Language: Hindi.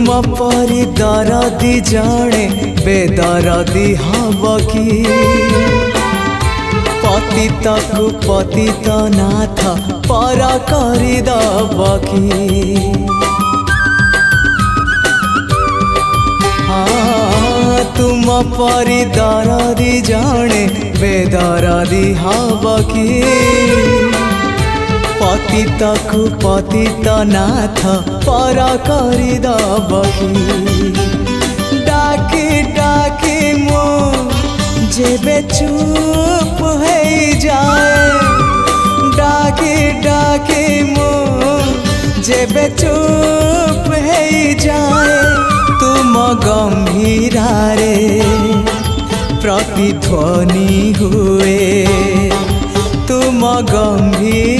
परी दरदी जणे बेदरदी हब कि पतित को पतित नाथ पर करदब कि हाँ तुम परी दरदी जणे बेदरदी हब कि पतित को पतित नाथ पर करदब कि डाकी डाकी मो जेबे चुप हो जाए डाकी डाकी मो जेबे चुप हो जाए तुम गंभीरारे प्रतिध्वनि हुए तुम गंभीर